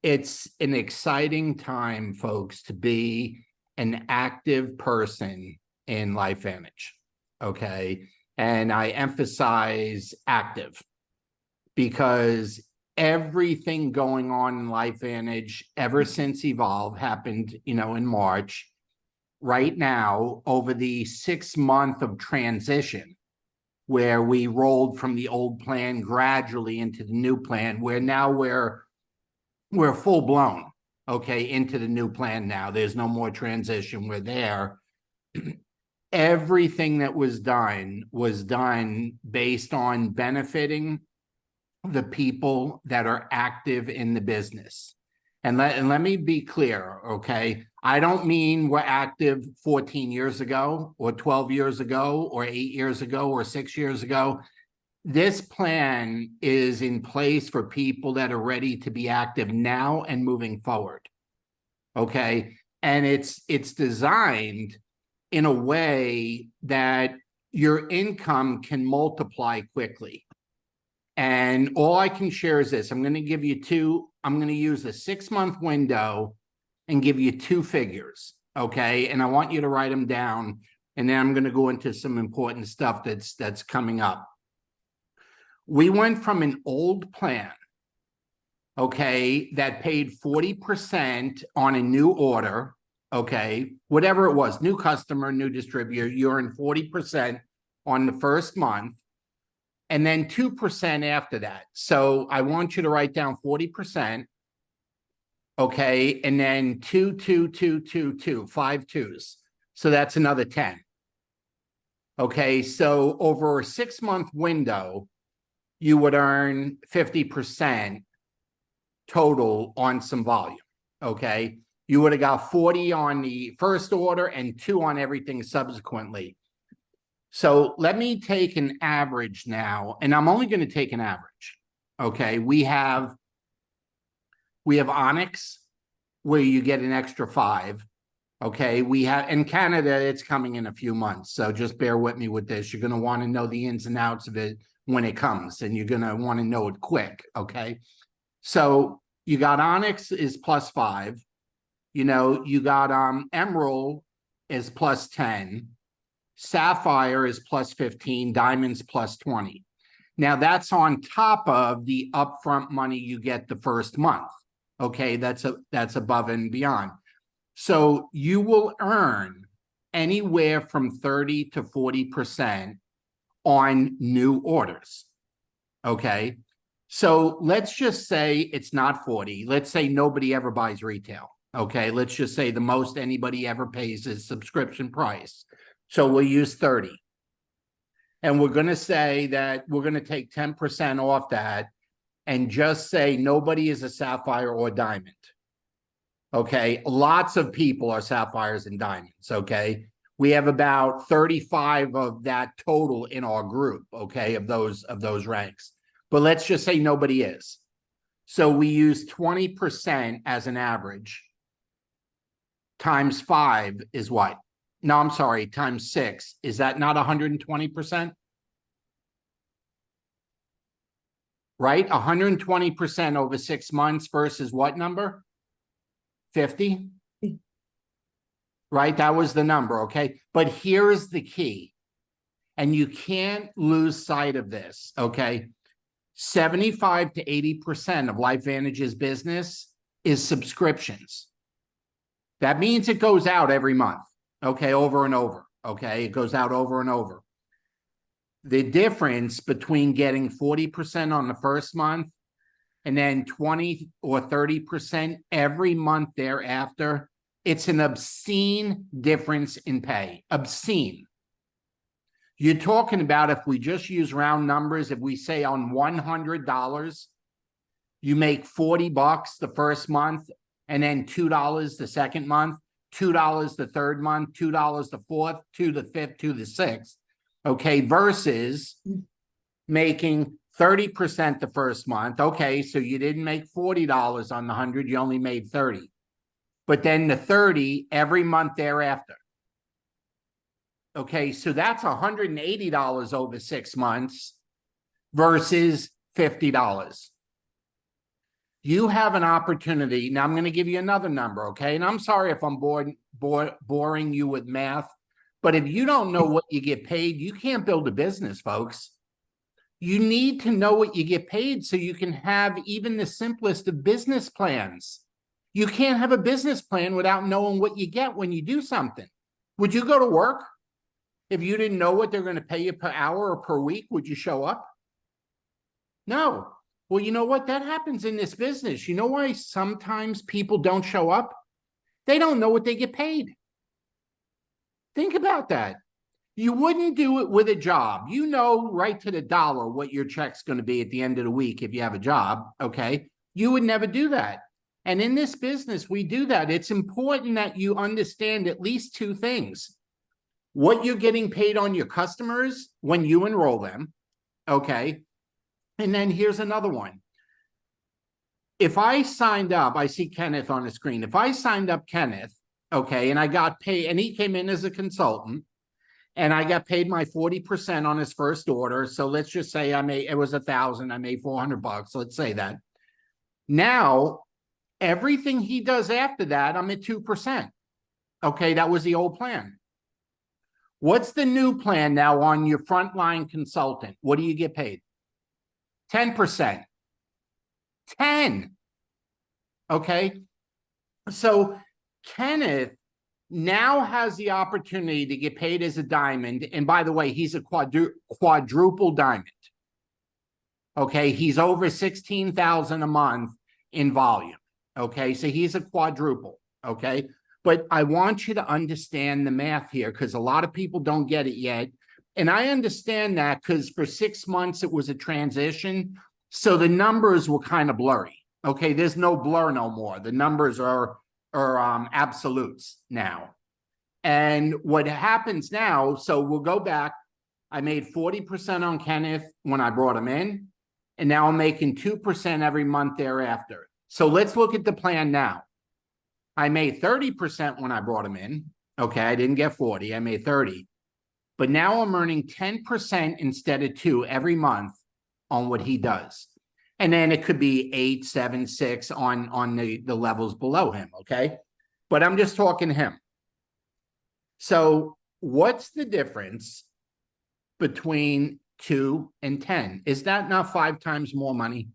it's an exciting time, folks, to be an active person in LifeVantage. Okay. And I emphasize active because everything going on in LifeVantage ever since Evolve happened, in March. Right now, over the 6 month of transition, where we rolled from the old plan gradually into the new plan, where now we're full blown, okay, into the new plan now. There's no more transition. We're there. Everything that was done based on benefiting the people that are active in the business. And let me be clear, okay? I don't mean we're active 14 years ago or 12 years ago or 8 years ago or 6 years ago. This plan is in place for people that are ready to be active now and moving forward, okay? And it's designed in a way that your income can multiply quickly. And all I can share is this. I'm going to give you I'm going to use a 6 month window and give you two figures, okay? And I want you to write them down, and then I'm going to go into some important stuff that's coming up. We went from an old plan, okay, that paid 40% on a new order, okay, whatever it was, new customer, new distributor, you earn 40% on the first month, and then 2% after that. So I want you to write down 40%, okay, and then 2, 2, 2, 2, 2, 5 twos. So that's another 10. Okay, so over a 6 month window, you would earn 50% total on some volume, okay? You would have got 40 on the first order and 2 on everything subsequently. So let me take an average now, and I'm only going to take an average, okay? We have Onyx, where you get an extra 5, okay? We have, in Canada, it's coming in a few months, so just bear with me with this. You're going to want to know the ins and outs of it when it comes, and you're going to want to know it quick, okay? So you got Onyx is +5. You got Emerald is +10. Sapphire is +15. Diamond's +20. Now that's on top of the upfront money you get the first month, okay? That's above and beyond. So you will earn anywhere from 30 to 40% on new orders, okay? So let's just say it's not 40. Let's say nobody ever buys retail, okay? Let's just say the most anybody ever pays is subscription price. So we'll use 30. And we're going to say that we're going to take 10% off that and just say nobody is a sapphire or diamond, okay? Lots of people are sapphires and diamonds, okay? We have about 35 of that total in our group, okay, of those ranks. But let's just say nobody is. So we use 20% as an average. Times 5 is what? No, I'm sorry, times 6. Is that not 120%? Right? 120% over 6 months versus what number? 50? Right? That was the number, okay? But here's the key. And you can't lose sight of this, okay? 75 to 80% of LifeVantage's business is subscriptions. That means it goes out every month, okay, over and over, okay? It goes out over and over. The difference between getting 40% on the first month and then 20 or 30% every month thereafter, it's an obscene difference in pay. Obscene. You're talking about, if we just use round numbers, if we say on $100, you make $40 the first month, and then $2 the second month, $2 the third month, $2 the fourth, $2 the fifth, $2 the sixth, okay, versus making 30% the first month. Okay, so you didn't make $40 on the 100, you only made 30. But then the 30 every month thereafter. Okay, so that's $180 over 6 months versus $50. You have an opportunity. Now I'm going to give you another number, okay? And I'm sorry if I'm boring you with math, but if you don't know what you get paid, you can't build a business, folks. You need to know what you get paid so you can have even the simplest of business plans. You can't have a business plan without knowing what you get when you do something. Would you go to work if you didn't know what they're going to pay you per hour or per week? Would you show up? No. Well, you know what? That happens in this business. You know why sometimes people don't show up? They don't know what they get paid. Think about that. You wouldn't do it with a job. You know right to the dollar what your check's going to be at the end of the week if you have a job, okay? You would never do that. And in this business, we do that. It's important that you understand at least two things. What you're getting paid on your customers when you enroll them, okay? And then here's another one. If I signed up, I see Kenneth on the screen. If I signed up Kenneth, okay, and I got paid, and he came in as a consultant, and I got paid my 40% on his first order. So let's just say it was 1,000, I made $400. Let's say that. Now, everything he does after that, I'm at 2%. Okay, that was the old plan. What's the new plan now on your frontline consultant? What do you get paid? 10%. 10. Okay. So Kenneth now has the opportunity to get paid as a diamond. And by the way, he's a quadruple diamond. Okay. He's over 16,000 a month in volume. Okay. So he's a quadruple. Okay. But I want you to understand the math here because a lot of people don't get it yet. And I understand that because for 6 months, it was a transition. So the numbers were kind of blurry. Okay, there's no blur no more. The numbers are absolutes now. And what happens now, so we'll go back. I made 40% on Kenneth when I brought him in, and now I'm making 2% every month thereafter. So let's look at the plan now. I made 30% when I brought him in. Okay, I didn't get 40, I made 30. But now I'm earning 10% instead of 2 every month on what he does. And then it could be 8, 7, 6 on the levels below him, okay? But I'm just talking him. So what's the difference between 2 and 10? Is that not 5 times more money?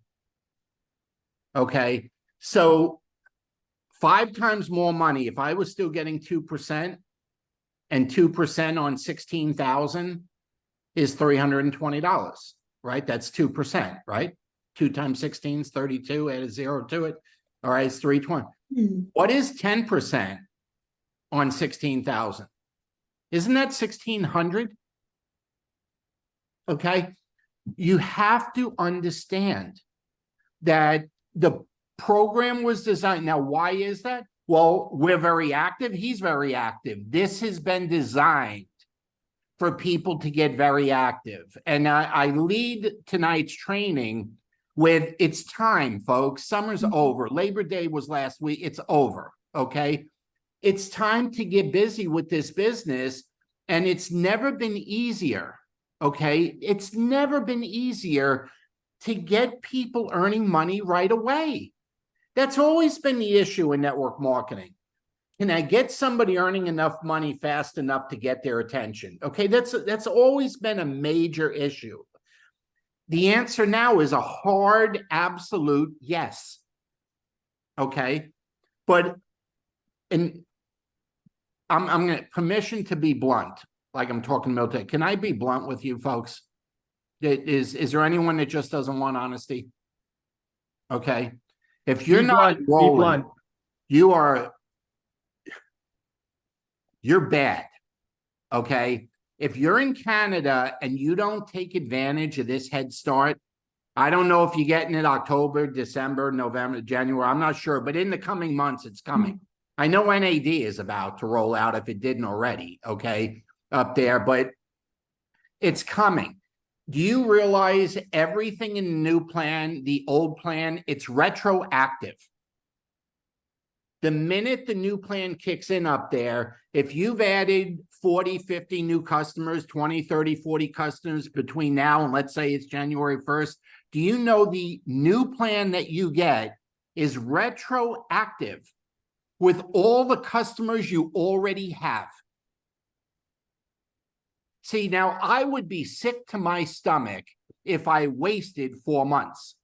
Okay, so 5 times more money, if I was still getting 2%, and 2% on 16,000 is $320, right? That's 2%, right? 2 times 16 is 32, add a 0 to it. All right, it's 320. What is 10% on 16,000? Isn't that 1,600? Okay, you have to understand that the program was designed. Now, why is that? Well, we're very active. He's very active. This has been designed for people to get very active. And I lead tonight's training with it's time, folks. Summer's over. Labor Day was last week. It's over, okay? It's time to get busy with this business, and it's never been easier, okay? It's never been easier to get people earning money right away. That's always been the issue in network marketing. Can I get somebody earning enough money fast enough to get their attention? Okay, that's always been a major issue. The answer now is a hard, absolute yes. Okay, but I'm going to permission to be blunt, like I'm talking military. Can I be blunt with you folks? Is there anyone that just doesn't want honesty? Okay. If you're not rolling, you're bad, okay? If you're in Canada and you don't take advantage of this head start, I don't know if you're getting it October, December, November, January, I'm not sure, but in the coming months, it's coming. I know NAD is about to roll out if it didn't already, okay, up there, but it's coming. Do you realize everything in the new plan, the old plan, it's retroactive? The minute the new plan kicks in up there, if you've added 40, 50 new customers, 20, 30, 40 customers between now and let's say it's January 1st, do you know the new plan that you get is retroactive with all the customers you already have. See, now I would be sick to my stomach if I wasted 4 months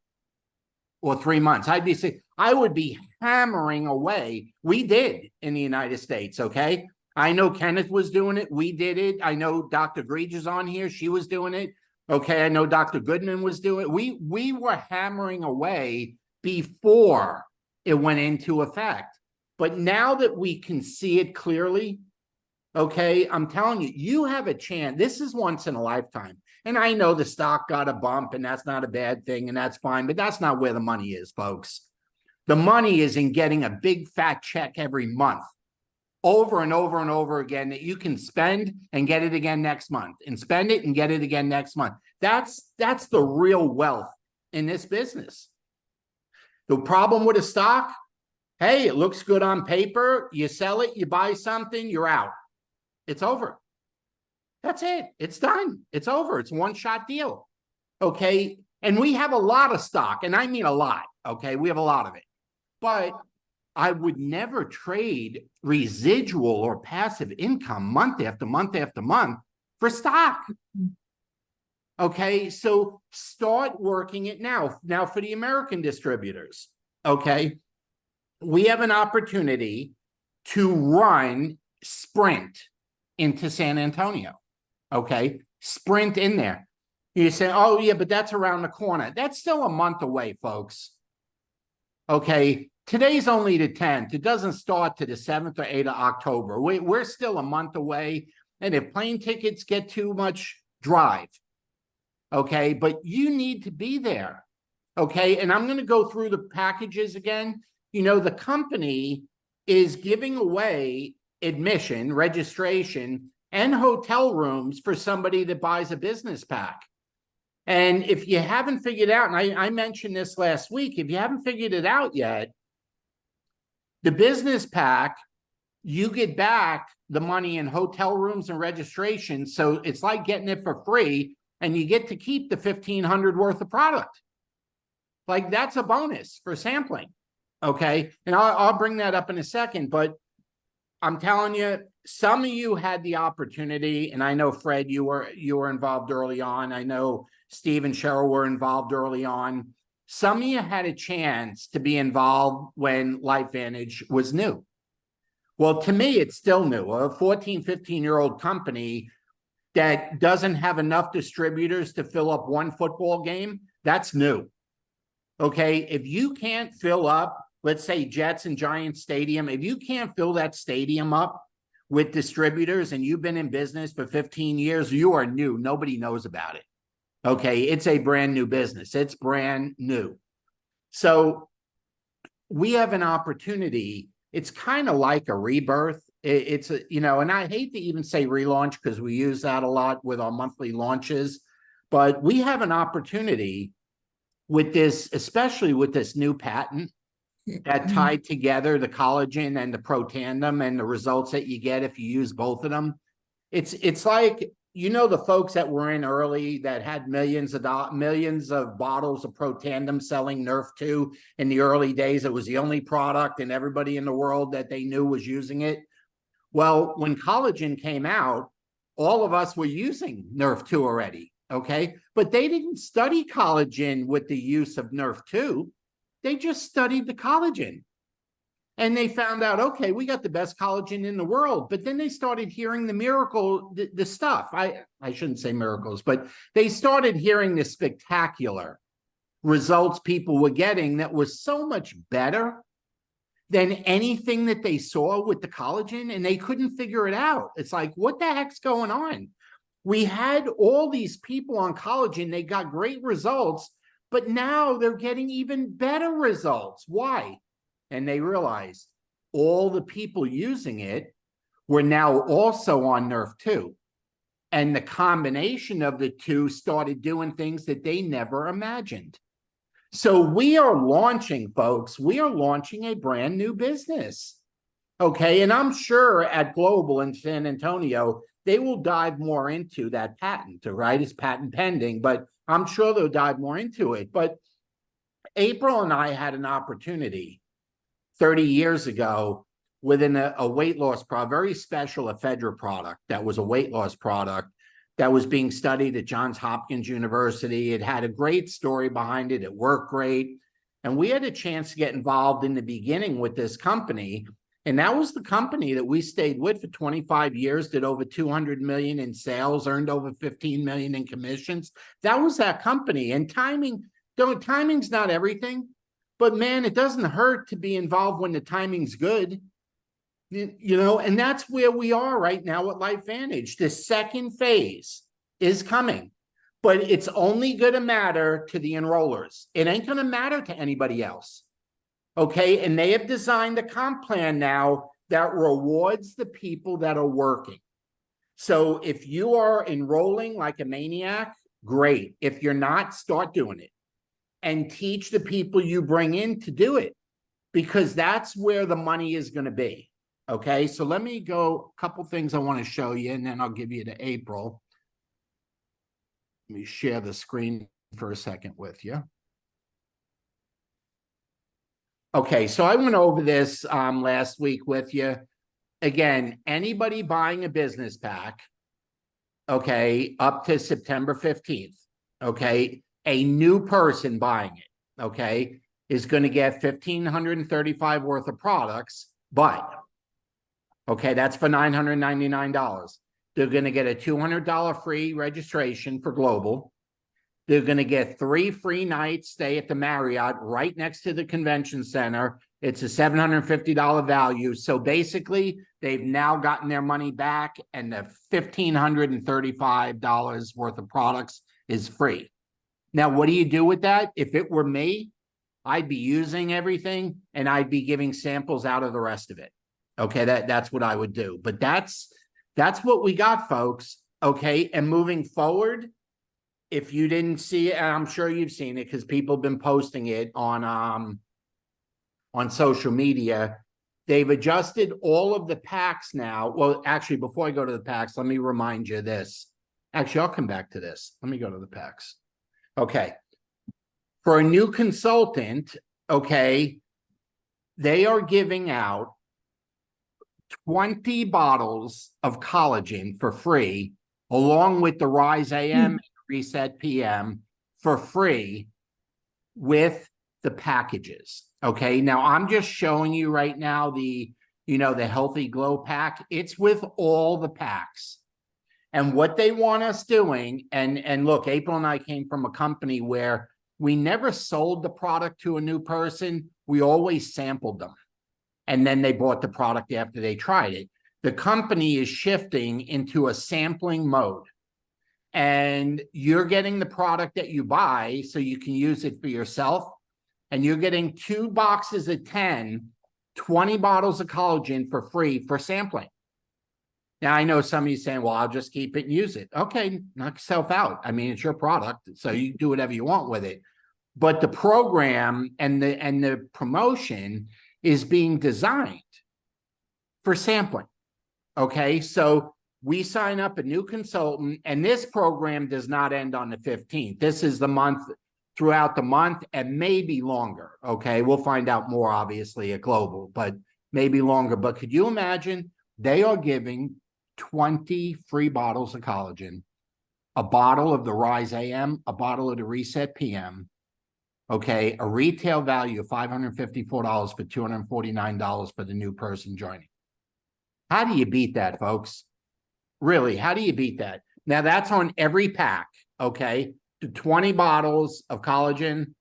or 3 months. I'd be sick. I would be hammering away. We did in the United States, okay? I know Kenneth was doing it. We did it. I know Dr. Greege is on here. She was doing it. Okay, I know Dr. Goodman was doing it. We were hammering away before it went into effect. But now that we can see it clearly, okay, I'm telling you, you have a chance. This is once in a lifetime. And I know the stock got a bump, and that's not a bad thing, and that's fine, but that's not where the money is, folks. The money is in getting a big fat check every month, over and over and over again, that you can spend and get it again next month, and spend it and get it again next month. That's the real wealth in this business. The problem with a stock, hey, it looks good on paper, you sell it, you buy something, you're out. It's over. That's it. It's done. It's over. It's a one-shot deal. Okay. And we have a lot of stock, and I mean a lot. Okay. We have a lot of it. But I would never trade residual or passive income month after month after month for stock. Okay. So start working it now. Now, for the American distributors, okay, we have an opportunity to run Sprint into San Antonio. Okay, Sprint in there. You say, oh yeah, but that's around the corner. That's still a month away, folks. Okay, today's only the 10th. It doesn't start to the 7th or 8th of October. We're still a month away. And if plane tickets get too much, drive. Okay, but you need to be there. Okay, and I'm going to go through the packages again. You know, the company is giving away admission, registration, and hotel rooms for somebody that buys a business pack. And if you haven't figured out, and I mentioned this last week, if you haven't figured it out yet, the business pack, you get back the money in hotel rooms and registration. So it's like getting it for free, and you get to keep the $1,500 worth of product. Like, that's a bonus for sampling. Okay. And I'll bring that up in a second, but I'm telling you, some of you had the opportunity, and I know, Fred, you were involved early on. I know Steve and Cheryl were involved early on. Some of you had a chance to be involved when LifeVantage was new. Well, to me, it's still new. A 14, 15-year-old company that doesn't have enough distributors to fill up one football game, that's new. Okay, if you can't fill up, let's say Jets and Giants Stadium, if you can't fill that stadium up with distributors and you've been in business for 15 years, you are new. Nobody knows about it. Okay, it's a brand new business. It's brand new. So we have an opportunity. It's kind of like a rebirth. It's a, you know, and I hate to even say relaunch because we use that a lot with our monthly launches, but we have an opportunity with this, especially with this new patent that tied together the collagen and the protandem and the results that you get if you use both of them. It's like, you know, the folks that were in early that had millions of bottles of protandem selling Nerf 2 in the early days. It was the only product, and everybody in the world that they knew was using it. Well, when collagen came out, all of us were using Nerf 2 already, okay? But they didn't study collagen with the use of Nerf 2. They just studied the collagen. And they found out, okay, we got the best collagen in the world. But then they started hearing the stuff. I shouldn't say miracles, but they started hearing the spectacular results people were getting that was so much better than anything that they saw with the collagen, and they couldn't figure it out. It's like, what the heck's going on? We had all these people on collagen. They got great results, but now they're getting even better results. Why? And they realized all the people using it were now also on Nerf 2. And the combination of the two started doing things that they never imagined. So we are launching, folks, we are launching a brand new business. Okay, and I'm sure at Global in San Antonio, they will dive more into that patent, right? It's patent pending, but I'm sure they'll dive more into it. But April and I had an opportunity 30 years ago within a weight loss product, very special ephedra product that was a weight loss product that was being studied at Johns Hopkins University. It had a great story behind it. It worked great. And we had a chance to get involved in the beginning with this company. And that was the company that we stayed with for 25 years, did over 200 million in sales, earned over 15 million in commissions. That was that company. And timing's not everything, but man, it doesn't hurt to be involved when the timing's good. You know, and that's where we are right now at LifeVantage. The second phase is coming, but it's only going to matter to the enrollers. It ain't going to matter to anybody else. Okay. And they have designed a comp plan now that rewards the people that are working. So if you are enrolling like a maniac, great. If you're not, start doing it and teach the people you bring in to do it, because that's where the money is going to be. Okay, so let me go a couple things I want to show you, and then I'll give you to April. Let me share the screen for a second with you. Okay, so I went over this last week with you. Again, anybody buying a business pack, okay, up to September 15th, okay, a new person buying it, okay, is going to get $1,535 worth of products, but okay, that's for $999. They're going to get a $200 free registration for Global. They're going to get 3 free nights stay at the Marriott right next to the convention center. It's a $750 value. So basically, they've now gotten their money back, and the $1,535 worth of products is free. Now, what do you do with that? If it were me, I'd be using everything, and I'd be giving samples out of the rest of it. Okay, that's what I would do. But that's what we got, folks. Okay, and moving forward, if you didn't see it, and I'm sure you've seen it because people have been posting it on social media, they've adjusted all of the packs now. Well, actually, before I go to the packs, let me remind you of this. Actually, I'll come back to this. Let me go to the packs. Okay. For a new consultant, okay, they are giving out 20 bottles of collagen for free, along with the Rise AM and Reset PM for free with the packages. Okay. Now I'm just showing you right now the Healthy Glow pack. It's with all the packs. And what they want us doing, and look, April and I came from a company where we never sold the product to a new person. We always sampled them. And then they bought the product after they tried it. The company is shifting into a sampling mode. And you're getting the product that you buy so you can use it for yourself. And you're getting 2 boxes of 10, 20 bottles of collagen for free for sampling. Now, I know some of you saying, well, I'll just keep it and use it. Okay, knock yourself out. I mean, it's your product, so you do whatever you want with it. But the program and the promotion is being designed for sampling. Okay, so we sign up a new consultant, and this program does not end on the 15th. This is the month, throughout the month, and maybe longer. Okay, we'll find out more, obviously, at Global, but maybe longer. But could you imagine they are giving 20 free bottles of collagen, a bottle of the Rise AM, a bottle of the Reset PM, okay, a retail value of $554 for $249 for the new person joining. How do you beat that, folks? Really, how do you beat that? Now, that's on every pack, okay? The 20 bottles of collagen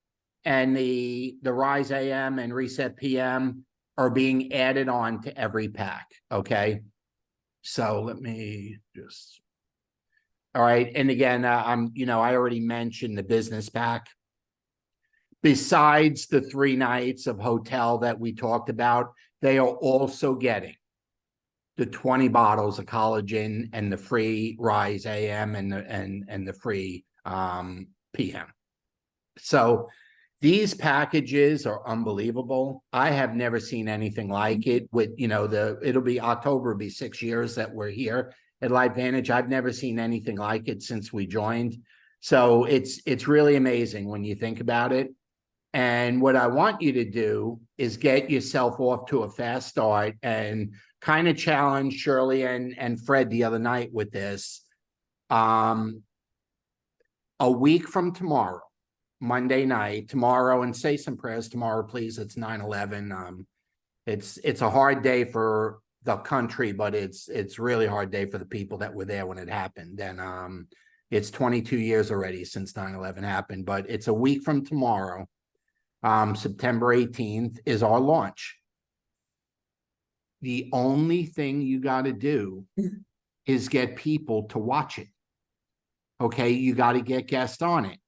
and the Rise AM and Reset PM are being added on to every pack, okay? So let me just... All right, and again, I already mentioned the business pack. Besides the 3 nights of hotel that we talked about, they are also getting the 20 bottles of collagen and the free Rise AM and the free PM. So these packages are unbelievable. I have never seen anything like it. With it'll be October, it'll be 6 years that we're here at LifeVantage. I've never seen anything like it since we joined. So it's really amazing when you think about it. And what I want you to do is get yourself off to a fast start and kind of challenge Shirley and Fred the other night with this. A week from tomorrow, Monday night, tomorrow, and say some prayers tomorrow, please. It's 9/11. It's a hard day for the country, but it's really hard day for the people that were there when it happened. And it's 22 years already since 9/11 happened, but it's a week from tomorrow. September 18th is our launch. The only thing you got to do is get people to watch it. Okay, you got to get guests on it.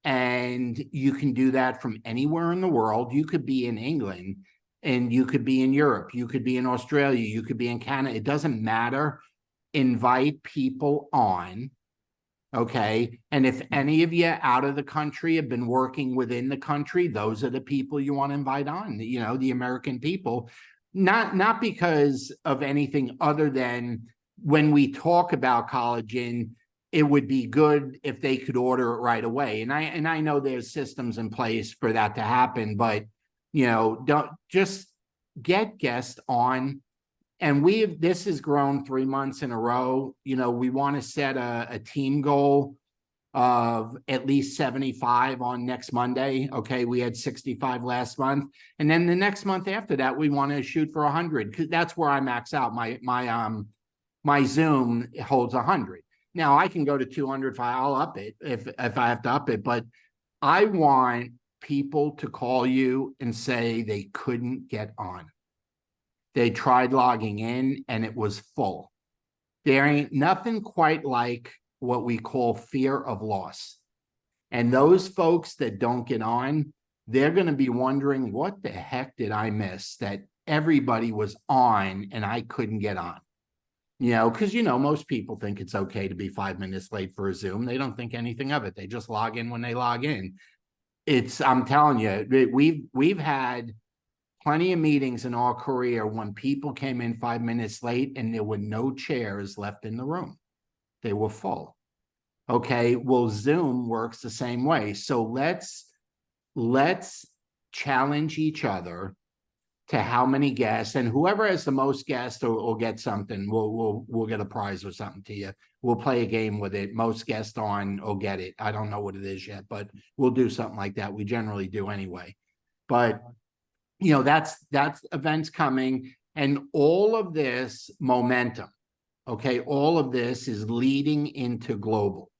And you can do that from anywhere in the world. You could be in England, and you could be in Europe. You could be in Australia. You could be in Canada. It doesn't matter. Invite people on. Okay. And if any of you out of the country have been working within the country, those are the people you want to invite on, you know, the American people, not because of anything other than when we talk about collagen, it would be good if they could order it right away. And I know there's systems in place for that to happen, but you know, don't just get guests on. And this has grown 3 months in a row. You know, we want to set a team goal of at least 75 on next Monday. Okay, we had 65 last month, and then the next month after that, we want to shoot for 100 because that's where I max out. My Zoom holds 100. Now I can go to 200 if I'll up it if I have to up it, but I want people to call you and say they couldn't get on. They tried logging in and it was full. There ain't nothing quite like what we call fear of loss. And those folks that don't get on, they're going to be wondering, what the heck did I miss that everybody was on and I couldn't get on? You know, because, you know, most people think it's okay to be 5 minutes late for a Zoom. They don't think anything of it. They just log in when they log in. I'm telling you, we've had plenty of meetings in our career when people came in 5 minutes late and there were no chairs left in the room. They were full. Okay, well, Zoom works the same way. So let's challenge each other to how many guests, and whoever has the most guests will get something. We'll get a prize or something to you. We'll play a game with it. Most guests on will get it. I don't know what it is yet, but we'll do something like that. We generally do anyway. But you know, that's events coming, and all of this momentum, okay, all of this is leading into global.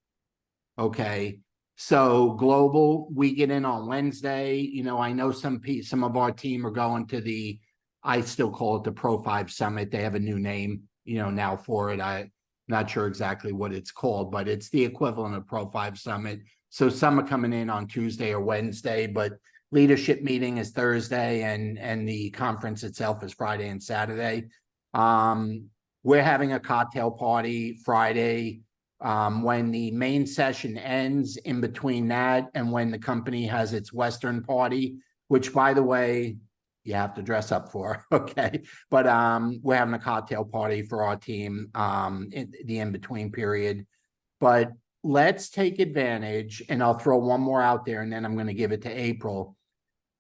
Okay, so global, we get in on Wednesday. You know, I know some of our team are going to I still call it the Pro 5 Summit. They have a new name, you know, now for it. I'm not sure exactly what it's called, but it's the equivalent of Pro 5 Summit. So some are coming in on Tuesday or Wednesday, but leadership meeting is Thursday, and the conference itself is Friday and Saturday. We're having a cocktail party Friday. When the main session ends, in between that and when the company has its Western party, which, by the way, you have to dress up for, okay? But we're having a cocktail party for our team in the in-between period. But let's take advantage, and I'll throw one more out there, and then I'm going to give it to April.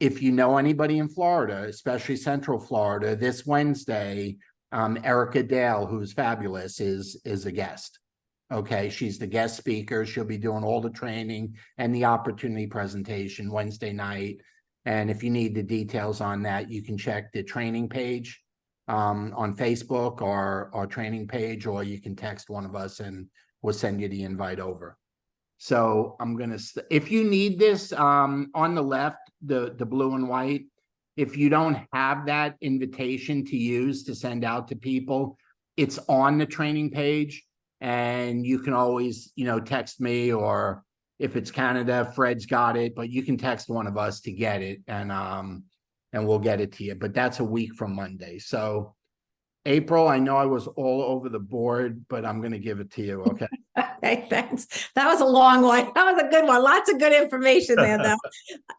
If you know anybody in Florida, especially Central Florida, this Wednesday, Erica Dale, who's fabulous, is a guest. Okay, she's the guest speaker. She'll be doing all the training and the opportunity presentation Wednesday night. And if you need the details on that, you can check the training page on Facebook or our training page, or you can text one of us and we'll send you the invite over. So I'm going to, if you need this on the left, the blue and white, if you don't have that invitation to use to send out to people, it's on the training page, and you can always, you know, text me, or if it's Canada, Fred's got it, but you can text one of us to get it, and we'll get it to you. But that's a week from Monday. So April, I know I was all over the board, but I'm going to give it to you. Okay. Okay, thanks. That was a long one. That was a good one. Lots of good information there, though.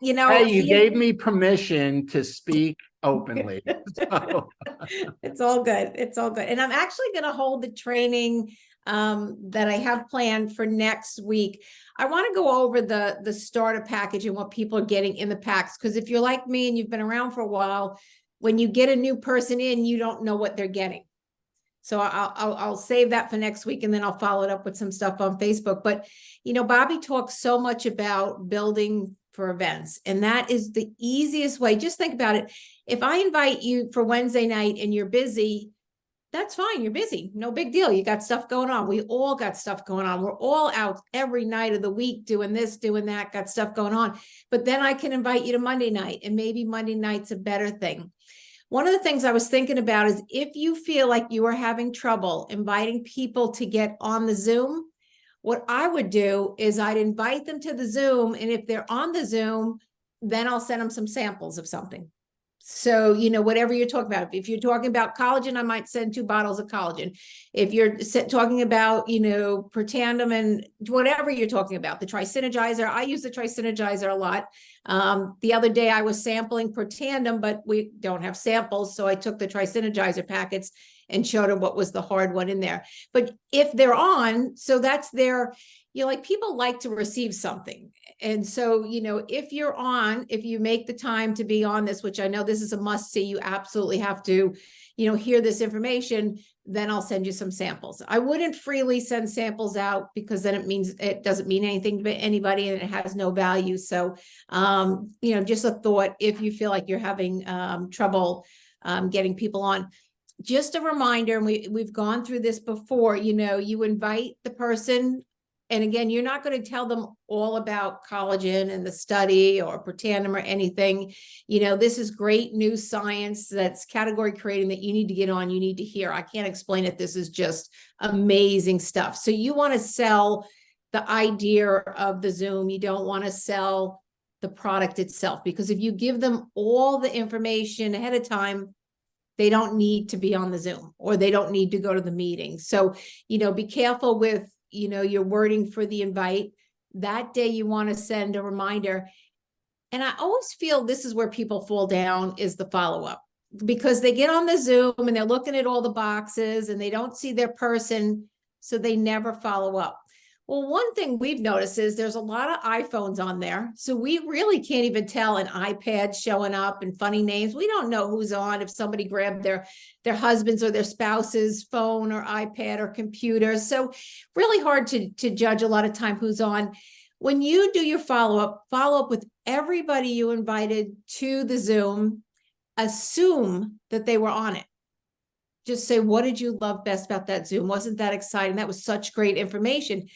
You know, hey, you gave me permission to speak openly. So. It's all good. It's all good. And I'm actually going to hold the training that I have planned for next week. I want to go over the starter package and what people are getting in the packs. Because if you're like me and you've been around for a while, when you get a new person in, you don't know what they're getting. So I'll save that for next week, and then I'll follow it up with some stuff on Facebook. But, Bobby talks so much about building for events, and that is the easiest way. Just think about it. If I invite you for Wednesday night and you're busy, that's fine. You're busy. No big deal. You got stuff going on. We all got stuff going on. We're all out every night of the week doing this, doing that, got stuff going on. But then I can invite you to Monday night, and maybe Monday night's a better thing. One of the things I was thinking about is if you feel like you are having trouble inviting people to get on the Zoom, what I would do is I'd invite them to the Zoom. And if they're on the Zoom, then I'll send them some samples of something. So, whatever you're talking about, if you're talking about collagen, I might send 2 bottles of collagen. If you're talking about, Protandim and whatever you're talking about, the Trisynergizer, I use the Trisynergizer a lot. The other day I was sampling Protandim, but we don't have samples. So I took the Trisynergizer packets and showed them what was the hard one in there. But if they're on, so that's their, people like to receive something. And so, if you're on, if you make the time to be on this, which I know this is a must see, you absolutely have to, hear this information, then I'll send you some samples. I wouldn't freely send samples out because then it doesn't mean anything to anybody and it has no value. So, just a thought, if you feel like you're having trouble getting people on. Just a reminder, and we've gone through this before, you invite the person. And again, you're not going to tell them all about collagen and the study or Protandim or anything. This is great new science that's category creating that you need to get on, you need to hear. I can't explain it. This is just amazing stuff. So you want to sell the idea of the Zoom. You don't want to sell the product itself, because if you give them all the information ahead of time, they don't need to be on the Zoom or they don't need to go to the meeting. So, be careful with your wording for the invite. That day you want to send a reminder. And I always feel this is where people fall down, is the follow-up, because they get on the Zoom and they're looking at all the boxes and they don't see their person, so they never follow up. Well, one thing we've noticed is there's a lot of iPhones on there. So we really can't even tell an iPad showing up and funny names. We don't know who's on, if somebody grabbed their husband's or their spouse's phone or iPad or computer. So really hard to judge a lot of time who's on. When you do your follow up with everybody you invited to the Zoom, assume that they were on it. Just say, what did you love best about that Zoom? Wasn't that exciting? That was such great information.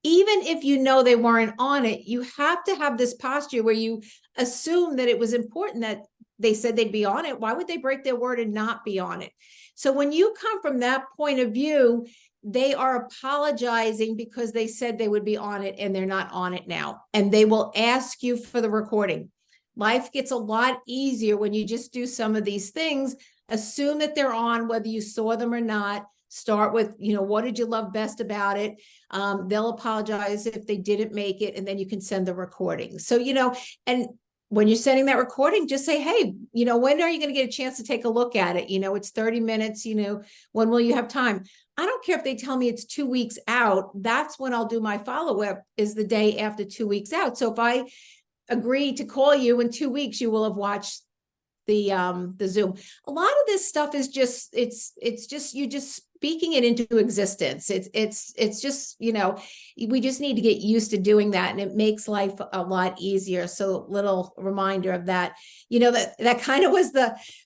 Even if they weren't on it, you have to have this posture where you assume that it was important that they said they'd be on it. Why would they break their word and not be on it? So when you come from that point of view, they are apologizing because they said they would be on it and they're not on it now. And they will ask you for the recording. Life gets a lot easier when you just do some of these things. Assume that they're on, whether you saw them or not. Start with, what did you love best about it? They'll apologize if they didn't make it, and then you can send the recording. So, and when you're sending that recording, just say, hey, when are you going to get a chance to take a look at it? It's 30 minutes, when will you have time? I don't care if they tell me it's 2 weeks out. That's when I'll do my follow-up, is the day after 2 weeks out. So if I agree to call you in 2 weeks, you will have watched the Zoom. A lot of this stuff is just, it's just, you just speaking it into existence. It's just, we just need to get used to doing that, and it makes life a lot easier. So little reminder of that, that kind of was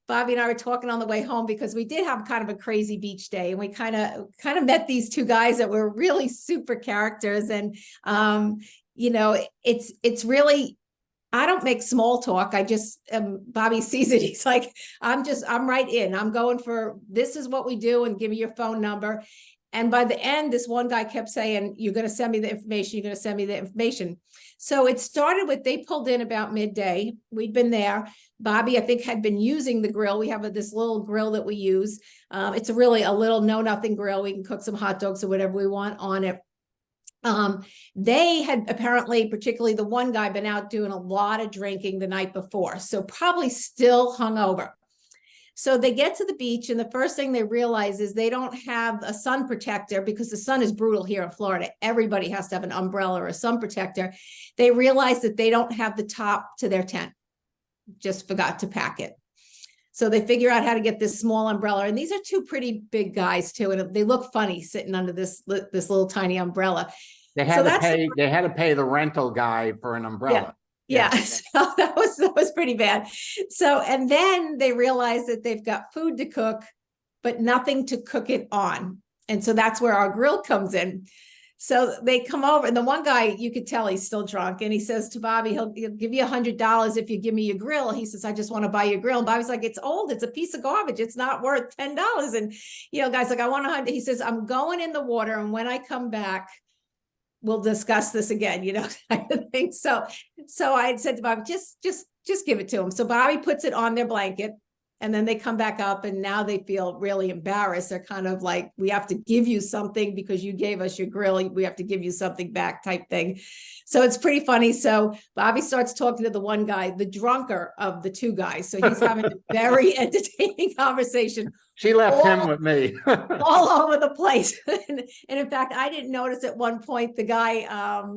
Bobby and I were talking on the way home, because we did have kind of a crazy beach day, and we kind of met these 2 guys that were really super characters. And, it's really, I don't make small talk. I just, Bobby sees it. He's like, I'm right in. I'm going for, this is what we do, and give me your phone number. And by the end, this one guy kept saying, you're going to send me the information. You're going to send me the information. So it started with, they pulled in about midday. We'd been there. Bobby, I think, had been using the grill. We have this little grill that we use. It's really a little know-nothing grill. We can cook some hot dogs or whatever we want on it. They had apparently, particularly the one guy, been out doing a lot of drinking the night before, so probably still hungover. So they get to the beach, and the first thing they realize is they don't have a sun protector because the sun is brutal here in Florida. Everybody has to have an umbrella or a sun protector. They realize that they don't have the top to their tent. Just forgot to pack it. So they figure out how to get this small umbrella. And these are two pretty big guys too. And they look funny sitting under this little tiny umbrella. They had to pay the rental guy for an umbrella. Yeah. So that was pretty bad. So, and then they realize that they've got food to cook, but nothing to cook it on. And so that's where our grill comes in. So they come over, and the one guy, you could tell he's still drunk, and he says to Bobby, he'll give you $100 if you give me your grill. He says, I just want to buy your grill. And Bobby's like, it's old. It's a piece of garbage. It's not worth $10. And, guy's like, I want 100. He says, I'm going in the water. And when I come back, we'll discuss this again, kind of thing. So I had said to Bobby, just give it to him. So Bobby puts it on their blanket, and then they come back up, and now they feel really embarrassed. They're kind of like, we have to give you something because you gave us your grill. We have to give you something back type thing. So it's pretty funny. So Bobby starts talking to the one guy, the drunker of the two guys. So he's having a very entertaining conversation. She left him with me. All over the place. And in fact, I didn't notice at one point the guy,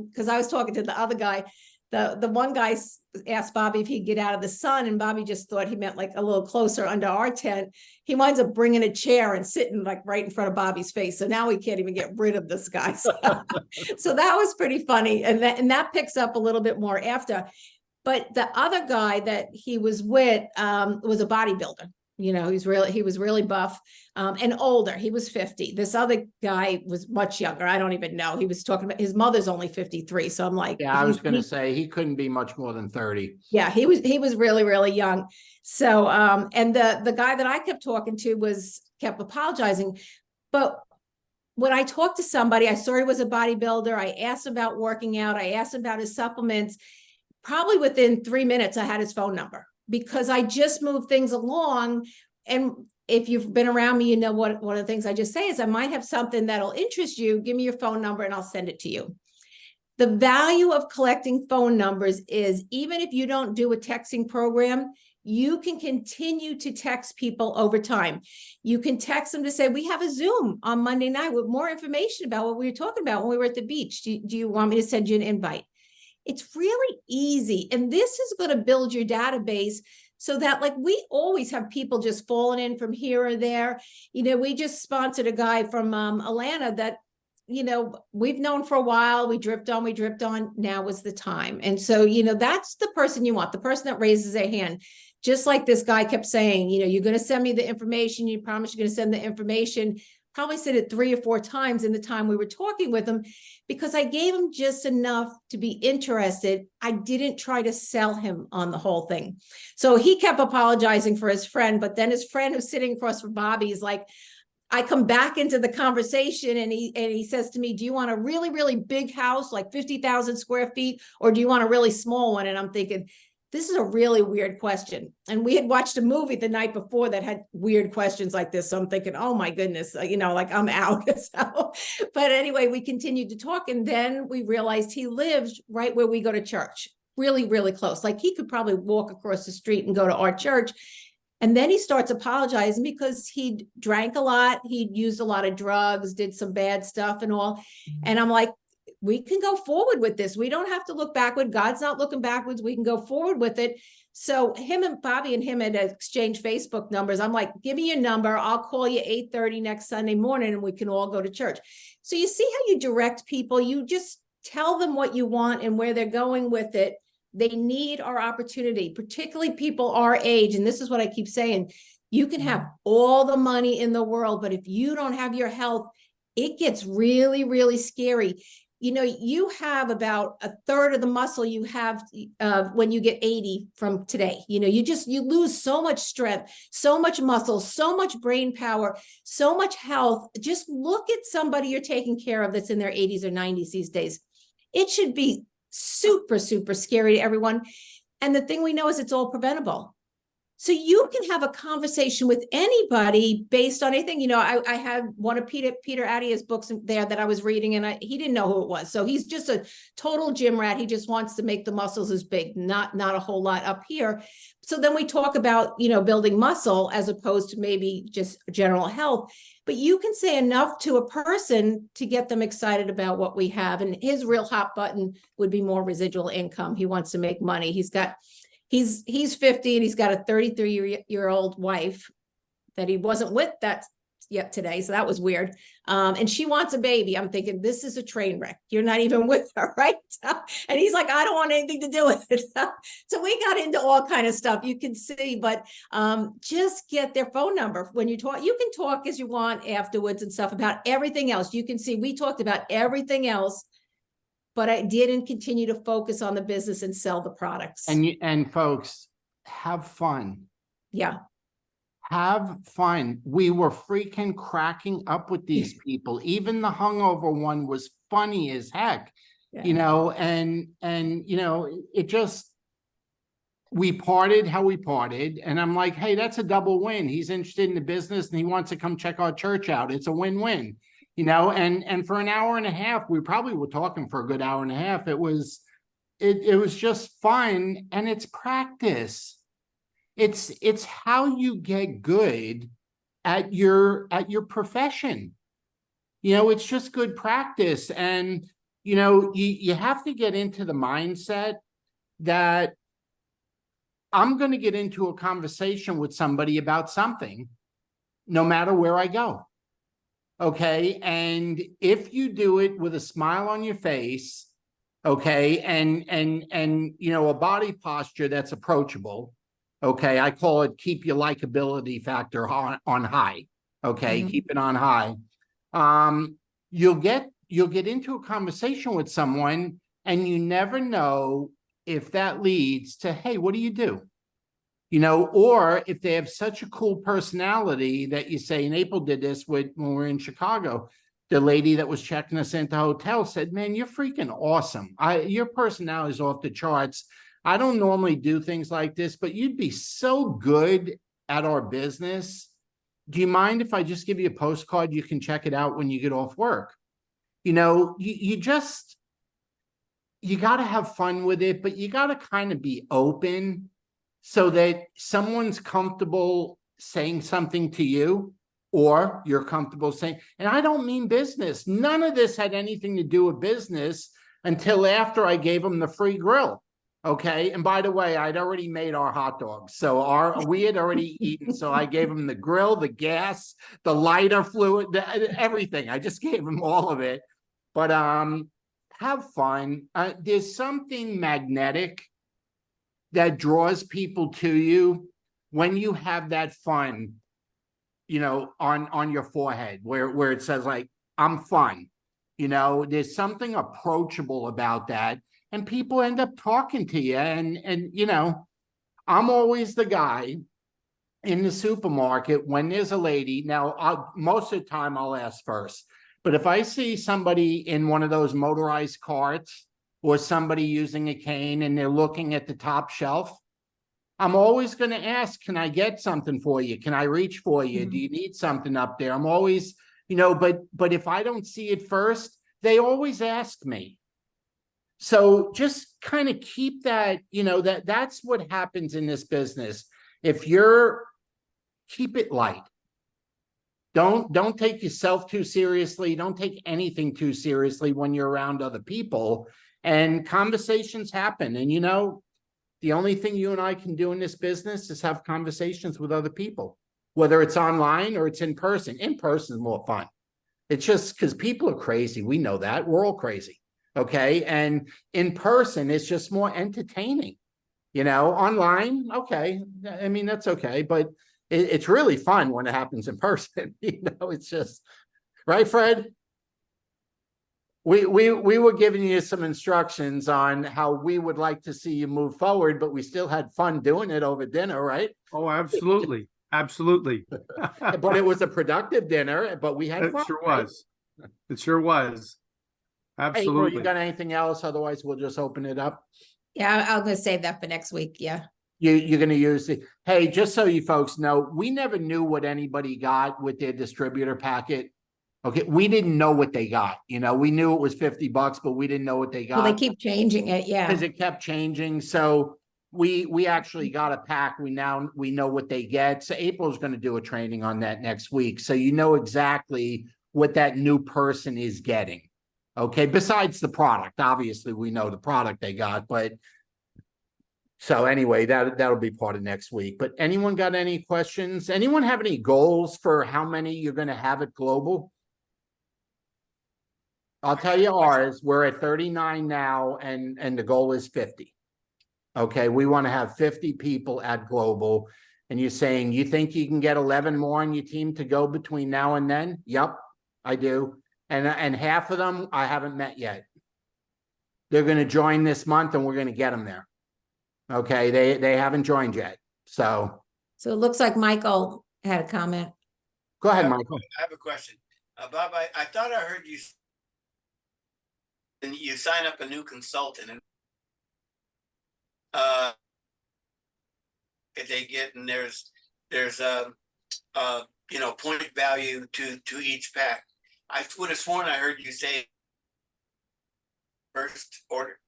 because I was talking to the other guy, the one guy asked Bobby if he'd get out of the sun, and Bobby just thought he meant like a little closer under our tent. He winds up bringing a chair and sitting like right in front of Bobby's face. So now we can't even get rid of this guy. So that was pretty funny. And that picks up a little bit more after. But the other guy that he was with was a bodybuilder. He was really buff and older. He was 50. This other guy was much younger. I don't even know. He was talking about his mother's only 53. So I'm like, yeah, I was going to say he couldn't be much more than 30. Yeah, he was really, really young. So, and the guy that I kept talking to kept apologizing. But when I talked to somebody, I saw he was a bodybuilder. I asked about working out. I asked about his supplements. Probably within 3 minutes, I had his phone number, because I just move things along. And if you've been around me, what one of the things I just say is, I might have something that'll interest you. Give me your phone number and I'll send it to you. The value of collecting phone numbers is, even if you don't do a texting program, you can continue to text people over time. You can text them to say, we have a Zoom on Monday night with more information about what we were talking about when we were at the beach. Do you want me to send you an invite? It's really easy. And this is going to build your database so that, like, we always have people just falling in from here or there. We just sponsored a guy from Atlanta that, we've known for a while. We dripped on. Now was the time. And so, that's the person you want, the person that raises their hand. Just like this guy kept saying, you're going to send me the information. You promise you're going to send the information. Probably said it 3 or 4 times in the time we were talking with him, because I gave him just enough to be interested. I didn't try to sell him on the whole thing. So he kept apologizing for his friend, but then his friend who's sitting across from Bobby is like, I come back into the conversation, and he says to me, do you want a really, really big house, like 50,000 square feet, or do you want a really small one? And I'm thinking, this is a really weird question. And we had watched a movie the night before that had weird questions like this. So I'm thinking, oh my goodness, like I'm out. So, but anyway, we continued to talk. And then we realized he lived right where we go to church, really, really close. Like, he could probably walk across the street and go to our church. And then he starts apologizing because he drank a lot. He'd used a lot of drugs, did some bad stuff and all. And I'm like, we can go forward with this. We don't have to look backward. God's not looking backwards. We can go forward with it. So him and Bobby and him had exchanged Facebook numbers. I'm like, give me your number. I'll call you 8:30 next Sunday morning, and we can all go to church. So you see how you direct people. You just tell them what you want and where they're going with it. They need our opportunity, particularly people our age. And this is what I keep saying. You can have all the money in the world, but if you don't have your health, it gets really, really scary. You have about 1/3 of the muscle you have when you get 80 from today. You lose so much strength, so much muscle, so much brain power, so much health. Just look at somebody you're taking care of that's in their 80s or 90s these days. It should be super, super scary to everyone. And the thing we know is it's all preventable. So you can have a conversation with anybody based on anything. You know, I had one of Peter Attia's books there that I was reading, and he didn't know who it was. So he's just a total gym rat. He just wants to make the muscles as big, not a whole lot up here. So then we talk about, you know, building muscle as opposed to maybe just general health. But you can say enough to a person to get them excited about what we have. And his real hot button would be more residual income. He wants to make money. He's 50 and he's got a 33-year-old wife that he wasn't with that yet today. So that was weird. And she wants a baby. I'm thinking, this is a train wreck. You're not even with her, right? And he's like, I don't want anything to do with it. So we got into all kind of stuff you can see, but just get their phone number. When you talk, you can talk as you want afterwards and stuff about everything else. You can see, we talked about everything else, but I didn't continue to focus on the business and sell the products. And folks, have fun. Yeah. Have fun. We were freaking cracking up with these people. Even the hungover one was funny as heck, you know, and you know, it just, we parted how we parted. And I'm like, hey, that's a double win. He's interested in the business and he wants to come check our church out. It's a win-win. You know, and for an hour and a half, we probably were talking for a good hour and a half. It was just fun, and it's practice. It's how you get good at your profession. You know, it's just good practice. And, you know, you have to get into the mindset that I'm going to get into a conversation with somebody about something, no matter where I go. Okay. And if you do it with a smile on your face, okay, and you know, a body posture that's approachable, okay, I call it keep your likability factor on high. Okay, keep it on high. You'll get into a conversation with someone, and you never know if that leads to, hey, what do you do? You know, or if they have such a cool personality that you say, and April did this when we were in Chicago, the lady that was checking us into the hotel said, man, you're freaking awesome. Your personality is off the charts. I don't normally do things like this, but you'd be so good at our business. Do you mind if I just give you a postcard? You can check it out when you get off work. You know, you got to have fun with it, but you got to kind of be open so that someone's comfortable saying something to you, or you're comfortable saying, and I don't mean business. None of this had anything to do with business until after I gave them the free grill. Okay. And by the way, I'd already made our hot dogs. So we had already eaten. So I gave them the grill, the gas, the lighter fluid, everything. I just gave them all of it. But have fun. There's something magnetic that draws people to you when you have that fun, you know, on your forehead where it says like, I'm fun. You know, there's something approachable about that, and people end up talking to you. And you know, I'm always the guy in the supermarket when there's a lady. Now, most of the time I'll ask first, but if I see somebody in one of those motorized carts or somebody using a cane and they're looking at the top shelf, I'm always going to ask, can I get something for you? Can I reach for you? Do you need something up there? I'm always, you know, but if I don't see it first, they always ask me. So just kind of keep that, you know, that's what happens in this business. Keep it light. Don't take yourself too seriously. Don't take anything too seriously when you're around other people, and conversations happen. And, you know, the only thing you and I can do in this business is have conversations with other people, whether it's online or it's in person. In person is more fun. It's just because people are crazy. We know that. We're all crazy. Okay. And in person, it's just more entertaining. You know, online, okay. I mean, that's okay. But it's really fun when it happens in person. You know, it's just, right, Fred? We were giving you some instructions on how we would like to see you move forward, but we still had fun doing it over dinner, right? Oh, absolutely. Absolutely. But it was a productive dinner, but we had It fun. sure Right? was. It sure was. April, Absolutely. you got anything else? Otherwise, we'll just open it up. Yeah, I'm going to save that for next week. Yeah. You're gonna use it. Hey, just so you folks know, we never knew what anybody got with their distributor packet. Okay, we didn't know what they got. You know, we knew it was $50, but we didn't know what they Well, they got keep changing it, yeah. because it kept changing. So we actually got a pack. We know what they get. So April's going to do a training on that next week. So you know exactly what that new person is getting. Okay, besides the product. Obviously, we know the product they got, but so anyway, that'll be part of next week. But anyone got any questions? Anyone have any goals for how many you're going to have at Global? I'll tell you ours. We're at 39 now, and the goal is 50. Okay, we want to have 50 people at Global. And you're saying you think you can get 11 more on your team to go between now and then? Yep, I do. And half of them I haven't met yet. They're going to join this month, and we're going to get them there. Okay, they haven't joined yet. So So it looks like Michael had a comment. go ahead, Michael. I have a question. Bob, I thought I heard you, and you sign up a new consultant and they get, and there's point value to each pack. I would have sworn I heard you say first order.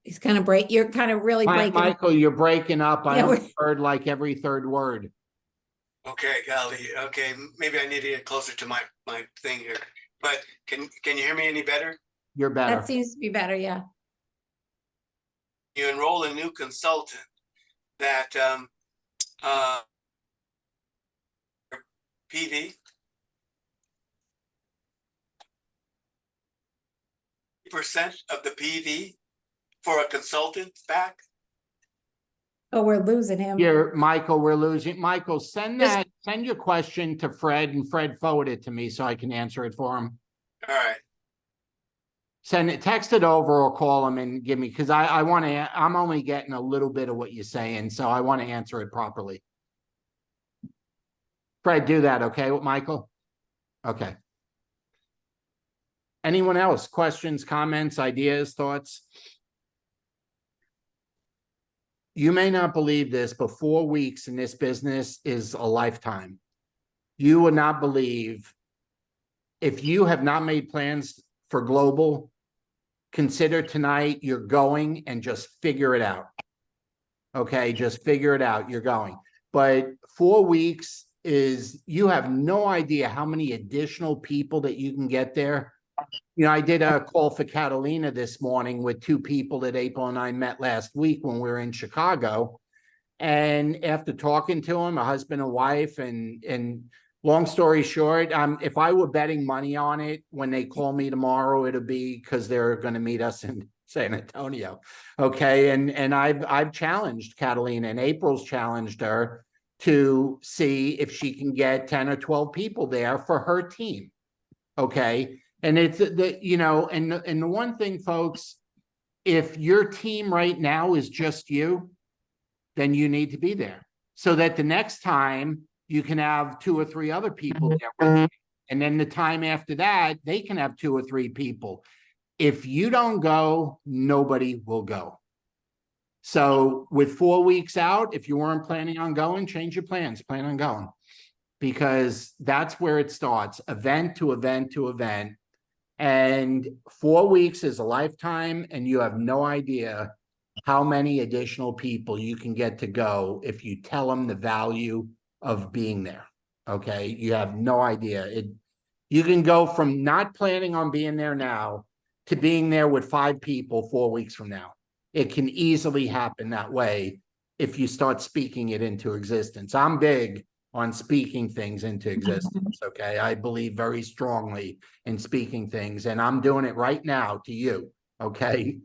He's kind of you're kind of really breaking. Michael, you're breaking up. I Yeah, only heard like every third word. Okay, golly. Okay, maybe I need to get closer to my thing here. But can you hear me any better? You're better. That seems to be better, yeah. You enroll a new consultant that PV percent of the PV for a consultant back. Oh, we're losing him. Here, Michael, we're losing. Michael, send Just- send your question to Fred, and Fred forward it to me so I can answer it for him. All right. Send it, text it over, or call him and give me, because I want to. I'm only getting a little bit of what you're saying, so I want to answer it properly. Fred, do that, okay, with Michael? Okay. Anyone else? Questions, comments, ideas, thoughts? You may not believe this, but 4 weeks in this business is a lifetime. You would not believe, if you have not made plans for Global, consider tonight you're going, and just figure it out. Okay, just figure it out. You're going. But 4 weeks is, you have no idea how many additional people that you can get there. You know, I did a call for Catalina this morning with 2 people that April and I met last week when we were in Chicago. And after talking to them, a husband and wife, and long story short, if I were betting money on it, when they call me tomorrow, it'll be because they're going to meet us in San Antonio. Okay. And I've challenged Catalina, and April's challenged her to see if she can get 10 or 12 people there for her team. Okay. And it's and the one thing, folks, if your team right now is just you, then you need to be there, so that the next time you can have 2 or 3 other people there with you. And then the time after that, they can have 2 or 3 people. If you don't go, nobody will go. So with 4 weeks out, if you weren't planning on going, change your plans, plan on going, because that's where it starts, event to event to event. And 4 weeks is a lifetime, and you have no idea how many additional people you can get to go if you tell them the value of being there. Okay, you have no idea. You can go from not planning on being there now to being there with 5 people 4 weeks from now. It can easily happen that way if you start speaking it into existence. I'm big on speaking things into existence. Okay, I believe very strongly in speaking things, and I'm doing it right now to you. Okay,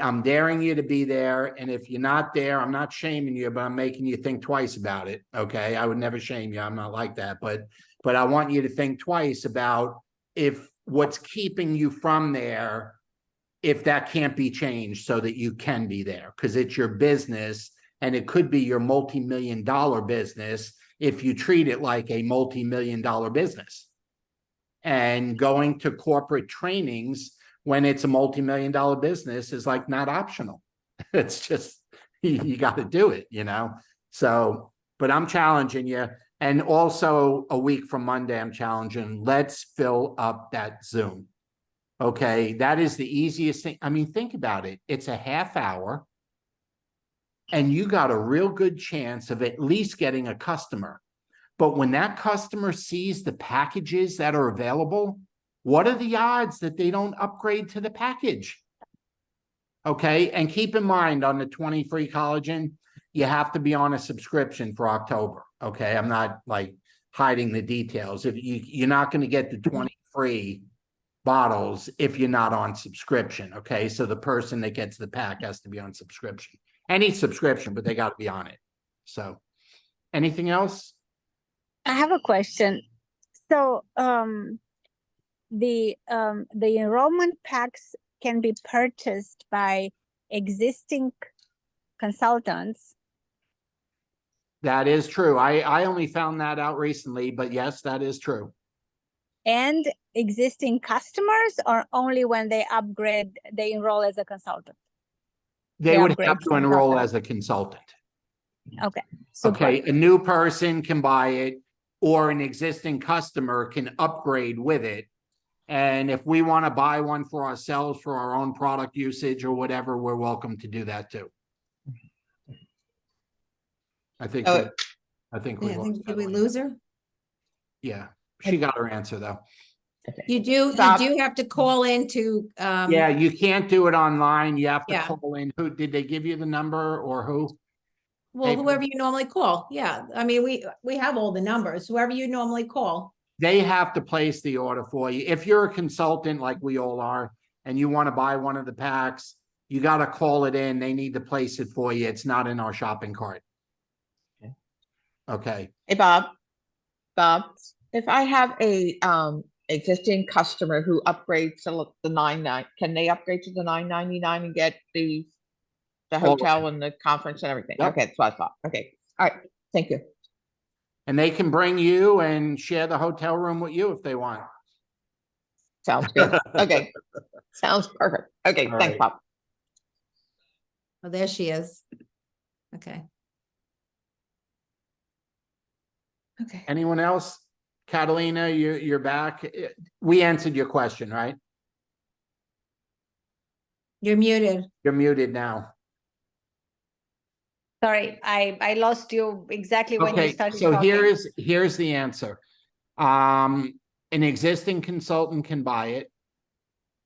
I'm daring you to be there, and if you're not there, I'm not shaming you, but I'm making you think twice about it. Okay, I would never shame you. I'm not like that, but I want you to think twice about if what's keeping you from there, if that can't be changed so that you can be there, because it's your business, and it could be your multi-million-dollar business if you treat it like a multi-million-dollar business. And going to corporate trainings when it's a multi-million-dollar business is like not optional. It's just, you got to do it, So, but I'm challenging you. And also a week from Monday, I'm challenging, let's fill up that Zoom. Okay, that is the easiest thing. I mean, think about it. It's a half hour. And you got a real good chance of at least getting a customer. But when that customer sees the packages that are available, what are the odds that they don't upgrade to the package? Okay, and keep in mind on the 20 free collagen, you have to be on a subscription for October. Okay, I'm not like hiding the details. If you're not going to get the 20 free bottles if you're not on subscription. Okay, so the person that gets the pack has to be on subscription. Any subscription, but they got to be on it. So, anything else? I have a question. So, the enrollment packs can be purchased by existing consultants. That is true. I only found that out recently, but yes, that is true. And existing customers, or only when they upgrade, they enroll as a consultant? They They would upgrade have to from enroll customer. as a consultant. Okay. Super. Okay, a new person can buy it, or an existing customer can upgrade with it. And if we want to buy one for ourselves for our own product usage or whatever, we're welcome to do that too. I think. Oh, I think Yeah, I we think, did we lose her? Yeah, she got her answer though. You do Bob- have to call in to, Yeah, you can't do it online. You have to Yeah. call in. Who did they give you the number or who? well, April? whoever you normally call. Yeah, I mean, we have all the numbers, whoever you normally call. They have to place the order for you. If you're a consultant like we all are, and you want to buy one of the packs, you got to call it in. They need to place it for you. It's not in our shopping cart. Okay. Okay. Hey, Bob, if I have a existing customer who upgrades to the 99, can they upgrade to the 9.99 and get the All hotel and the conference and everything? Yep. Okay, that's what I thought. Okay, all right, thank you. And they can bring you and share the hotel room with you if they want. Sounds good. Okay, sounds perfect. Okay, All thanks, right. Bob. Oh, there she is. Okay. Okay. Anyone else? Catalina, you're back. We answered your question, right? You're muted. You're muted now. Sorry, I lost you exactly when you Okay, started so talking. here's the answer. An existing consultant can buy it.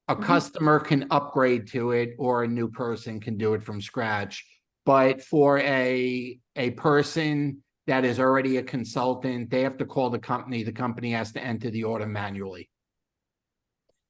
A Mhm. customer can upgrade to it, or a new person can do it from scratch. But for a person that is already a consultant, they have to call the company. The company has to enter the order manually.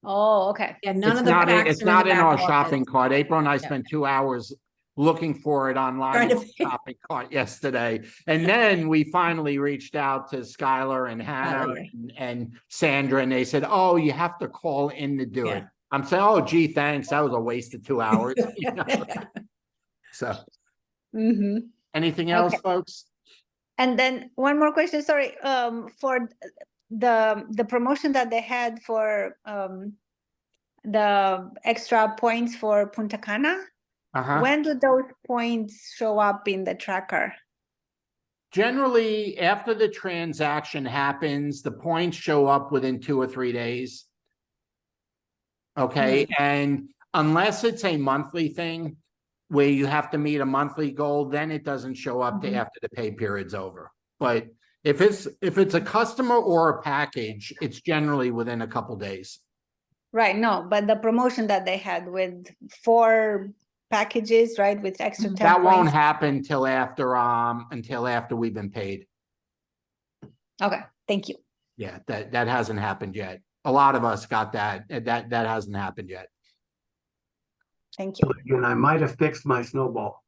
Oh, okay. Yeah, none It's of the not, packs it's are not in in the our back office. shopping cart. April and I Yeah. spent 2 hours looking for it online Trying in to the shopping cart yesterday. And then we finally reached out to Skylar and Hannah yeah. and Sandra, and they said, oh, you have to call in to do it. Yeah. I'm saying, oh, gee, thanks. That was a waste of 2 hours. So Mm-hmm. anything else, Okay. folks? And then one more question, sorry, for the promotion that they had for the extra points for Punta Cana, Uh-huh. when do those points show up in the tracker? Generally, after the transaction happens, the points show up within 2 or 3 days. Okay, and unless it's a monthly thing where you have to meet a monthly goal, then it doesn't show up to Mhm. after the pay period's over. But if it's a customer or a package, it's generally within a couple days. Right, no, but the promotion that they had with 4 packages, right, with extra 10 That won't points. happen till after we've been paid. Okay, thank you. Yeah, that hasn't happened yet. A lot of us got that. That hasn't happened yet. Thank you. And I might have fixed my snowball.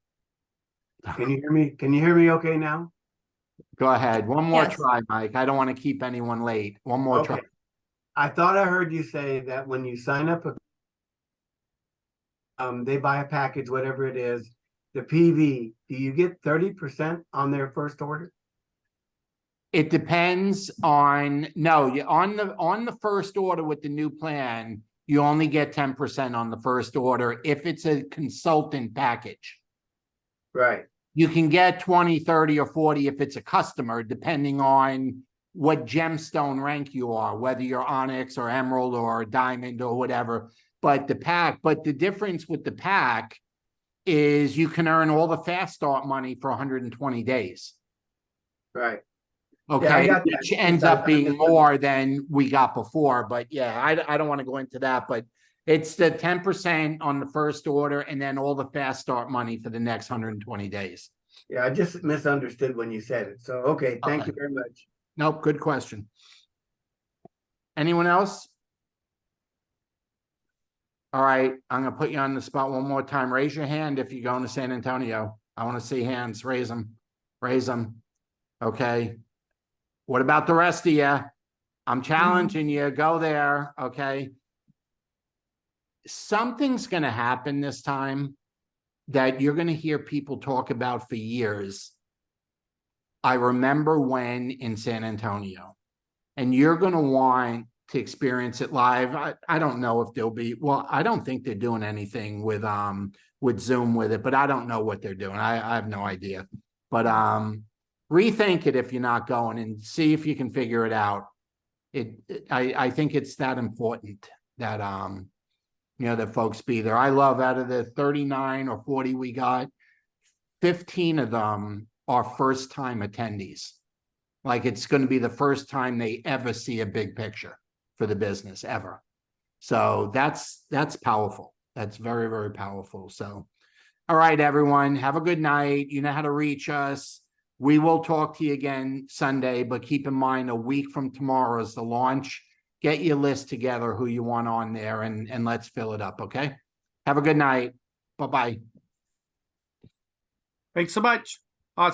Can you hear me? Can you hear me okay now? Go ahead. One more Yes. try, Mike. I don't want to keep anyone late. One more try. Okay. I thought I heard you say that when you sign up, they buy a package, whatever it is, the PV, do you get 30% on their first order? It depends on, no, on the first order with the new plan, you only get 10% on the first order if it's a consultant package. Right. You can get 20, 30, or 40 if it's a customer, depending on what gemstone rank you are, whether you're onyx or emerald or diamond or whatever. But the difference with the pack is you can earn all the fast start money for 120 days. Right. Okay, got that. which ends up being more than we got before. But yeah, I don't want to go into that, but it's the 10% on the first order and then all the fast start money for the next 120 days. Yeah, I just misunderstood when you said it. So, okay, thank you Okay. very much. Nope, good question. Anyone else? All right, I'm gonna put you on the spot one more time. Raise your hand if you're going to San Antonio. I want to see hands. Raise them. Raise them. Okay. What about the rest of you? I'm challenging you. Go there. Okay. Something's going to happen this time that you're going to hear people talk about for years. I remember when in San Antonio, and you're going to want to experience it live. I don't know if there'll be, well, I don't think they're doing anything with Zoom with it, but I don't know what they're doing. I have no idea. But rethink it if you're not going and see if you can figure it out. I think it's that important that that folks be there. I love out of the 39 or 40 we got, 15 of them are first time attendees. Like it's going to be the first time they ever see a big picture for the business ever. So that's powerful. That's very, very powerful. So, all right, everyone, have a good night. You know how to reach us. We will talk to you again Sunday, but keep in mind a week from tomorrow is the launch. Get your list together, who you want on there, and let's fill it up, okay? Have a good night. Bye-bye. Thanks so much.